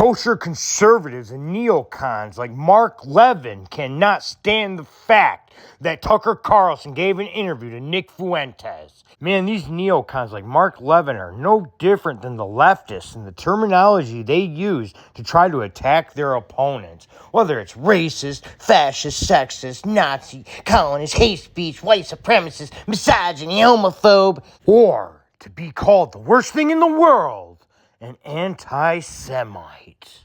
Kosher conservatives and neocons like Mark Levin cannot stand the fact that Tucker Carlson gave an interview to Nick Fuentas. Man, these neocons like Mark Levin are no different than the leftists in the terminology they use to try to attack their opponents. Whether it's racist, fascist, sexist, Nazi, colonist, hate speech, white supremacist, misogyny, homophobe, or to be called the worst thing in the world, an anti-Semite.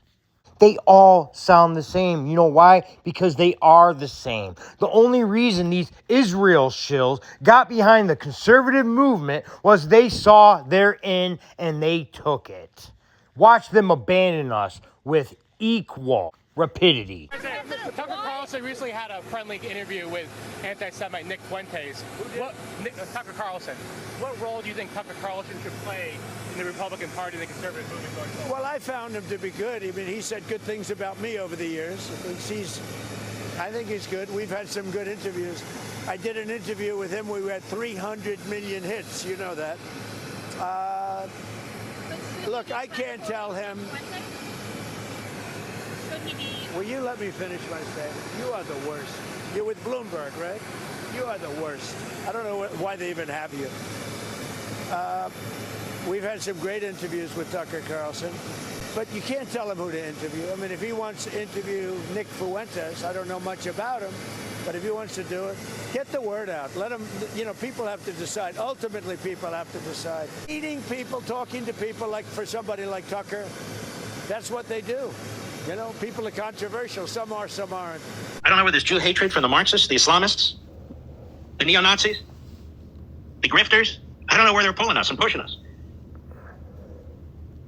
They all sound the same. You know why? Because they are the same. The only reason these Israel shills got behind the conservative movement was they saw their in and they took it. Watch them abandon us with equal rapidity. Tucker Carlson recently had a friendly interview with anti-Semite Nick Fuentas. Tucker Carlson, what role do you think Tucker Carlson should play in the Republican Party and the conservative movement going forward? Well, I found him to be good. I mean, he said good things about me over the years. I think he's good. We've had some good interviews. I did an interview with him. We had 300 million hits. You know that. Look, I can't tell him. Will you let me finish my statement? You are the worst. You're with Bloomberg, right? You are the worst. I don't know why they even have you. We've had some great interviews with Tucker Carlson, but you can't tell him who to interview. I mean, if he wants to interview Nick Fuentas, I don't know much about him, but if he wants to do it, get the word out. Let him, people have to decide. Ultimately, people have to decide. Eating people, talking to people, like for somebody like Tucker, that's what they do. People are controversial. Some are, some aren't. I don't know whether there's Jew hatred from the Marxists, the Islamists, the neo-Nazis, the grifters. I don't know where they're pulling us and pushing us.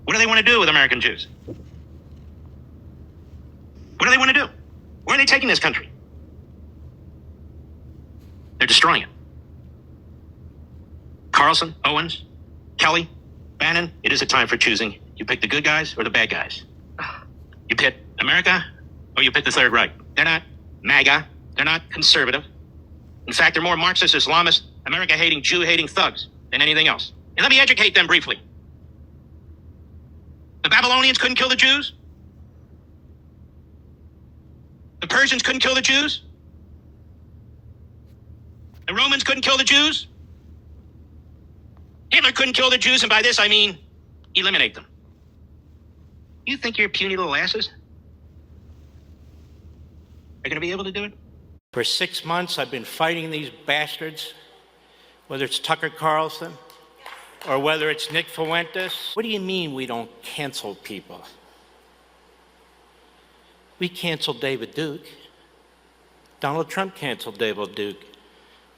What do they want to do with American Jews? What do they want to do? Where are they taking this country? They're destroying it. Carlson, Owens, Kelly, Bannon, it is a time for choosing. You pick the good guys or the bad guys. You pick America or you pick the Third Reich. They're not MAGA. They're not conservative. In fact, they're more Marxist, Islamist, America-hating, Jew-hating thugs than anything else. And let me educate them briefly. The Babylonians couldn't kill the Jews. The Persians couldn't kill the Jews. The Romans couldn't kill the Jews. Hitler couldn't kill the Jews, and by this I mean eliminate them. You think your puny little asses are going to be able to do it? For 6 months, I've been fighting these bastards, whether it's Tucker Carlson or whether it's Nick Fuentas. What do you mean we don't cancel people? We canceled David Duke. Donald Trump canceled David Duke.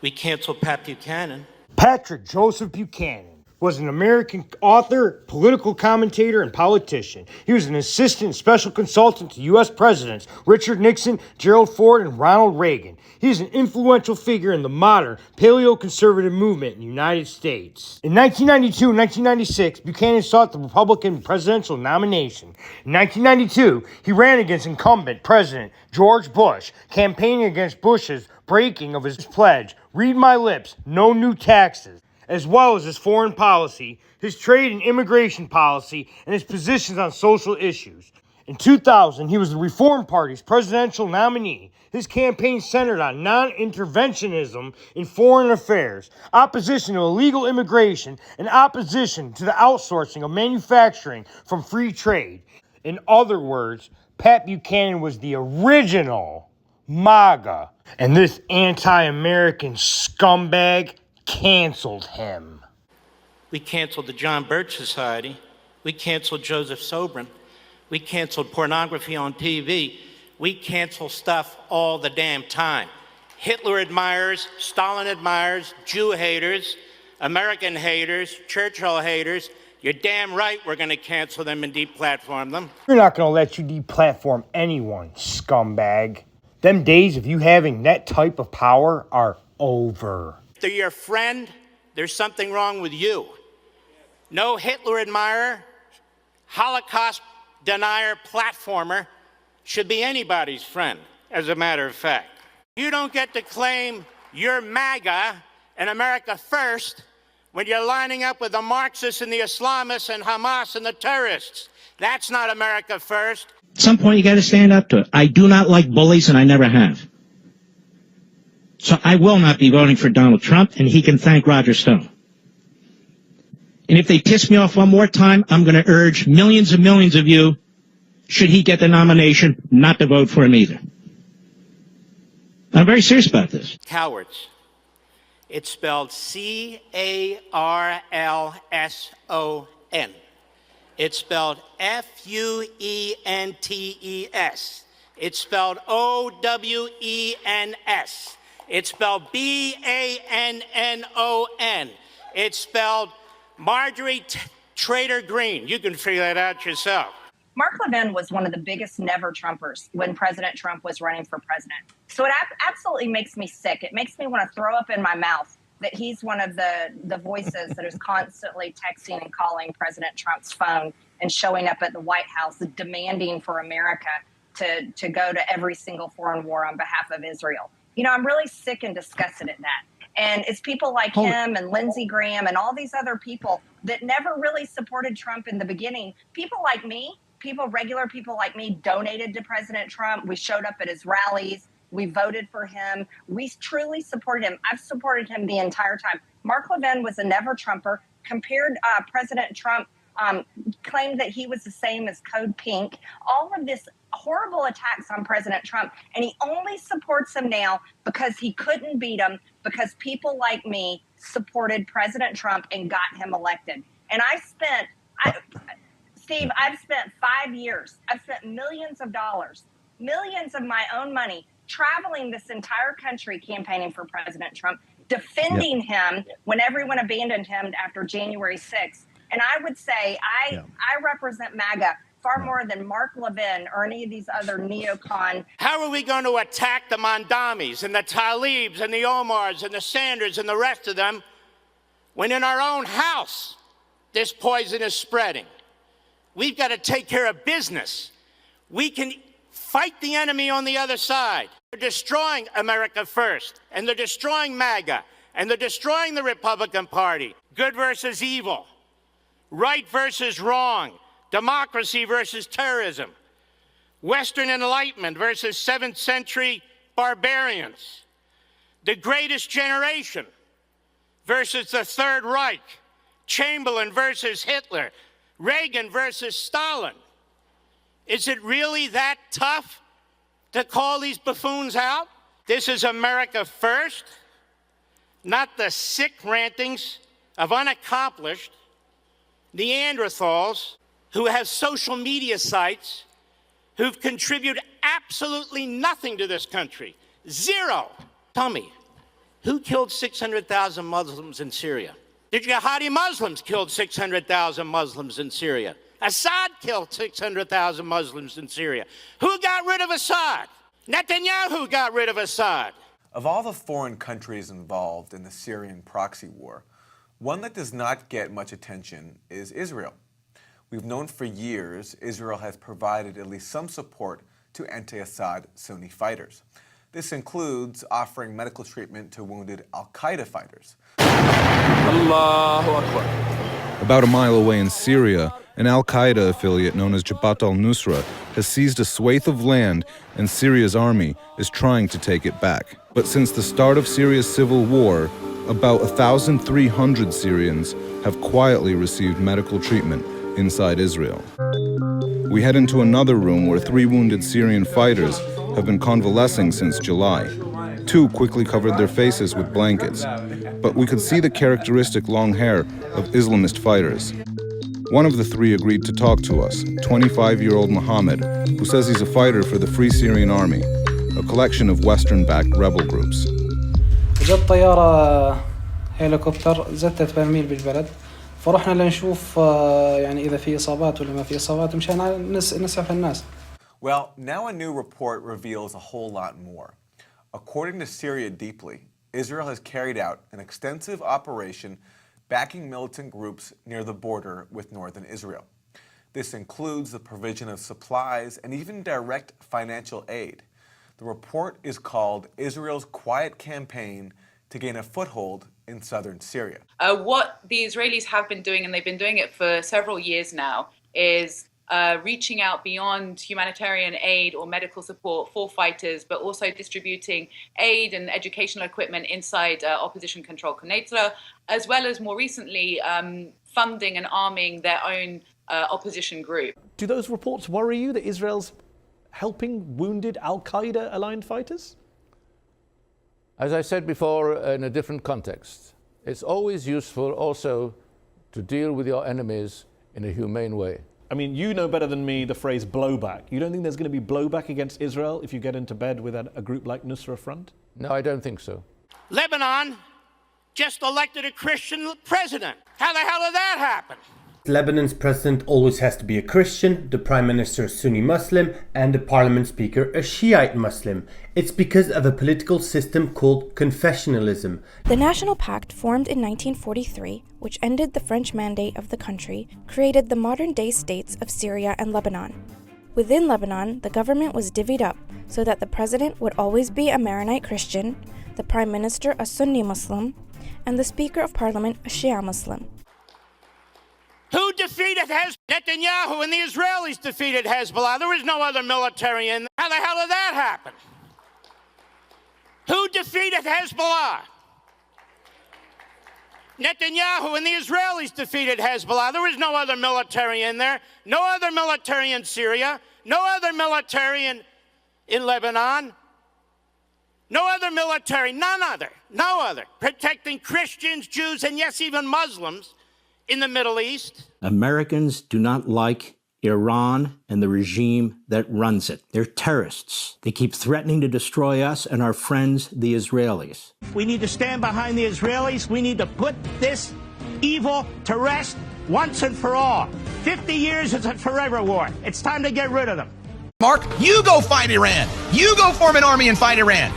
We canceled Pat Buchanan. Patrick Joseph Buchanan was an American author, political commentator, and politician. He was an assistant special consultant to U.S. Presidents Richard Nixon, Gerald Ford, and Ronald Reagan. He is an influential figure in the modern paleo-conservative movement in the United States. In 1992 and 1996, Buchanan sought the Republican presidential nomination. In 1992, he ran against incumbent President George Bush, campaigning against Bush's breaking of his pledge, read my lips, no new taxes, as well as his foreign policy, his trade and immigration policy, and his positions on social issues. In 2000, he was the Reform Party's presidential nominee. His campaign centered on non-interventionism in foreign affairs, opposition to illegal immigration, and opposition to the outsourcing of manufacturing from free trade. In other words, Pat Buchanan was the original MAGA, and this anti-American scumbag canceled him. We canceled the John Birch Society. We canceled Joseph Sobran. We canceled pornography on TV. We cancel stuff all the damn time. Hitler admirers, Stalin admirers, Jew haters, American haters, Churchill haters. You're damn right we're going to cancel them and deplatform them. We're not going to let you deplatform anyone, scumbag. Them days of you having that type of power are over. If they're your friend, there's something wrong with you. No Hitler admirer, Holocaust denier, platformer should be anybody's friend, as a matter of fact. You don't get to claim you're MAGA and America first when you're lining up with the Marxists and the Islamists and Hamas and the terrorists. That's not America first. At some point, you got to stand up to it. I do not like bullies, and I never have. So I will not be voting for Donald Trump, and he can thank Roger Stone. And if they piss me off one more time, I'm going to urge millions and millions of you, should he get the nomination, not to vote for him either. I'm very serious about this. Cowards. It's spelled C-A-R-L-S-O-N. It's spelled F-U-E-N-T-E-S. It's spelled O-W-E-N-S. It's spelled B-A-N-N-O-N. It's spelled Marjorie Traitor Green. You can figure that out yourself. Mark Levin was one of the biggest never-Trumpers when President Trump was running for president. So it absolutely makes me sick. It makes me want to throw up in my mouth that he's one of the voices that is constantly texting and calling President Trump's phone and showing up at the White House demanding for America to go to every single foreign war on behalf of Israel. You know, I'm really sick and disgusted at that. And it's people like him and Lindsey Graham and all these other people that never really supported Trump in the beginning. People like me, regular people like me, donated to President Trump. We showed up at his rallies. We voted for him. We truly supported him. I've supported him the entire time. Mark Levin was a never-Trumper. Compared President Trump, claimed that he was the same as Code Pink. All of this horrible attacks on President Trump. And he only supports him now because he couldn't beat him, because people like me supported President Trump and got him elected. And Steve, I've spent 5 years. I've spent millions of dollars, millions of my own money, traveling this entire country campaigning for President Trump, defending him when everyone abandoned him after January 6th. And I would say I represent MAGA far more than Mark Levin or any of these other neocon. How are we going to attack the Mondamis and the Talibs and the Omars and the Sanders and the rest of them when in our own house this poison is spreading? We've got to take care of business. We can fight the enemy on the other side. They're destroying America first, and they're destroying MAGA, and they're destroying the Republican Party. Good versus evil, right versus wrong, democracy versus terrorism, Western Enlightenment versus 7th century barbarians, the greatest generation versus the Third Reich, Chamberlain versus Hitler, Reagan versus Stalin. Is it really that tough to call these buffoons out? This is America first, not the sick rantings of unaccomplished Neanderthals who have social media sites who've contributed absolutely nothing to this country. Zero. Tell me, who killed 600,000 Muslims in Syria? The jihadi Muslims killed 600,000 Muslims in Syria. Assad killed 600,000 Muslims in Syria. Who got rid of Assad? Netanyahu got rid of Assad. Of all the foreign countries involved in the Syrian proxy war, one that does not get much attention is Israel. We've known for years Israel has provided at least some support to anti-Assad Sunni fighters. This includes offering medical treatment to wounded al-Qaeda fighters. Allahu Akbar. About a mile away in Syria, an al-Qaeda affiliate known as Jabhat al-Nusra has seized a swathe of land, and Syria's army is trying to take it back. But since the start of Syria's civil war, about 1,300 Syrians have quietly received medical treatment inside Israel. We head into another room where 3 wounded Syrian fighters have been convalescing since July. 2 quickly covered their faces with blankets, but we could see the characteristic long hair of Islamist fighters. One of the 3 agreed to talk to us, 25-year-old Mohammed, who says he's a fighter for the Free Syrian Army, a collection of Western-backed rebel groups. جت طيارة هليكوبتر زتت برميل بالبلد فرحنا لنشوف يعني إذا في إصابات ولا ما في إصابات مشان نسعف الناس. Well, now a new report reveals a whole lot more. According to Syria Deeply, Israel has carried out an extensive operation backing militant groups near the border with northern Israel. This includes the provision of supplies and even direct financial aid. The report is called Israel's Quiet Campaign to Gain a Foothold in Southern Syria. What the Israelis have been doing, and they've been doing it for several years now, is reaching out beyond humanitarian aid or medical support for fighters, but also distributing aid and educational equipment inside opposition-controlled Quneitra, as well as more recently funding and arming their own opposition group. Do those reports worry you that Israel's helping wounded al-Qaeda-aligned fighters? As I said before, in a different context, it's always useful also to deal with your enemies in a humane way. I mean, you know better than me the phrase blowback. You don't think there's going to be blowback against Israel if you get into bed with a group like Nusra Front? No, I don't think so. Lebanon just elected a Christian president. How the hell did that happen? Lebanon's president always has to be a Christian, the prime minister a Sunni Muslim, and the parliament speaker a Shiite Muslim. It's because of a political system called confessionalism. The National Pact, formed in 1943, which ended the French mandate of the country, created the modern-day states of Syria and Lebanon. Within Lebanon, the government was divvied up so that the president would always be a Maronite Christian, the prime minister a Sunni Muslim, and the speaker of parliament a Shia Muslim. Who defeated Hezbollah? Netanyahu and the Israelis defeated Hezbollah. There was no other military in there. How the hell did that happen? Who defeated Hezbollah? Netanyahu and the Israelis defeated Hezbollah. There was no other military in there. No other military in Syria. No other military in Lebanon. No other military, no other, protecting Christians, Jews, and yes, even Muslims in the Middle East. Americans do not like Iran and the regime that runs it. They're terrorists. They keep threatening to destroy us and our friends, the Israelis. We need to stand behind the Israelis. We need to put this evil to rest once and for all. 50 years is a forever war. It's time to get rid of them. Mark, you go fight Iran. You go form an army and fight Iran.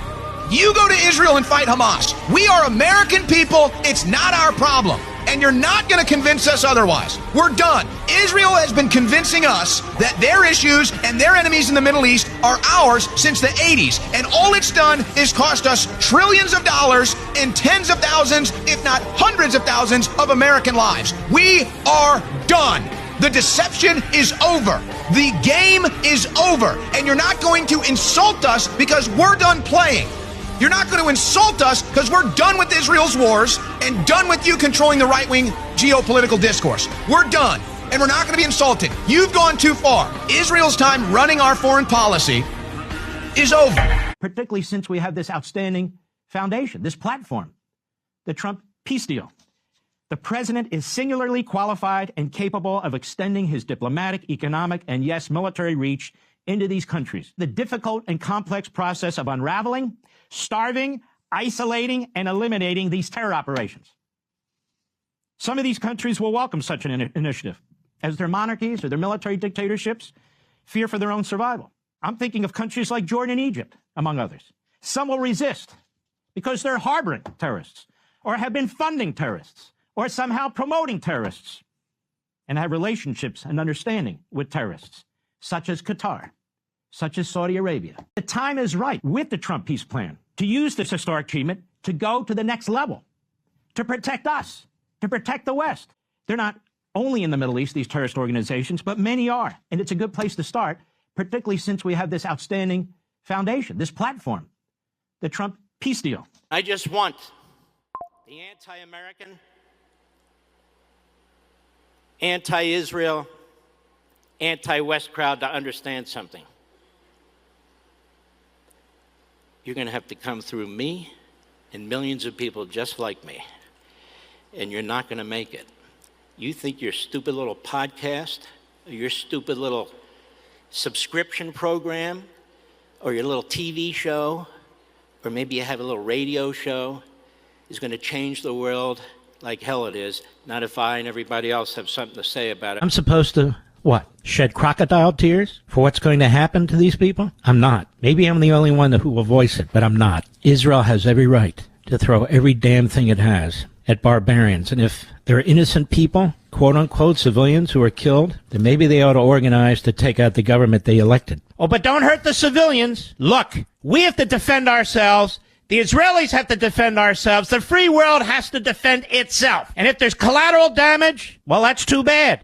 You go to Israel and fight Hamas. We are American people. It's not our problem. And you're not going to convince us otherwise. We're done. Israel has been convincing us that their issues and their enemies in the Middle East are ours since the 80s. And all it's done is cost us trillions of dollars and tens of thousands, if not hundreds of thousands, of American lives. We are done. The deception is over. The game is over. And you're not going to insult us because we're done playing. You're not going to insult us because we're done with Israel's wars and done with you controlling the right-wing geopolitical discourse. We're done, and we're not going to be insulted. You've gone too far. Israel's time running our foreign policy is over. Particularly since we have this outstanding foundation, this platform, the Trump peace deal. The president is singularly qualified and capable of extending his diplomatic, economic, and yes, military reach into these countries. The difficult and complex process of unraveling, starving, isolating, and eliminating these terror operations. Some of these countries will welcome such an initiative, as their monarchies or their military dictatorships fear for their own survival. I'm thinking of countries like Jordan and Egypt, among others. Some will resist because they're harboring terrorists, or have been funding terrorists, or somehow promoting terrorists, and have relationships and understanding with terrorists, such as Qatar, such as Saudi Arabia. The time is right with the Trump peace plan to use this historic achievement to go to the next level, to protect us, to protect the West. They're not only in the Middle East, these terrorist organizations, but many are. And it's a good place to start, particularly since we have this outstanding foundation, this platform, the Trump peace deal. I just want the anti-American, anti-Israel, anti-West crowd to understand something. You're going to have to come through me and millions of people just like me, and you're not going to make it. You think your stupid little podcast, or your stupid little subscription program, or your little TV show, or maybe you have a little radio show, is going to change the world like hell it is, not if I and everybody else have something to say about it. I'm supposed to, what, shed crocodile tears for what's going to happen to these people? I'm not. Maybe I'm the only one who will voice it, but I'm not. Israel has every right to throw every damn thing it has at barbarians. And if there are innocent people, quote-unquote civilians, who are killed, then maybe they ought to organize to take out the government they elected. Oh, but don't hurt the civilians. Look, we have to defend ourselves. The Israelis have to defend ourselves. The free world has to defend itself. And if there's collateral damage, well, that's too bad.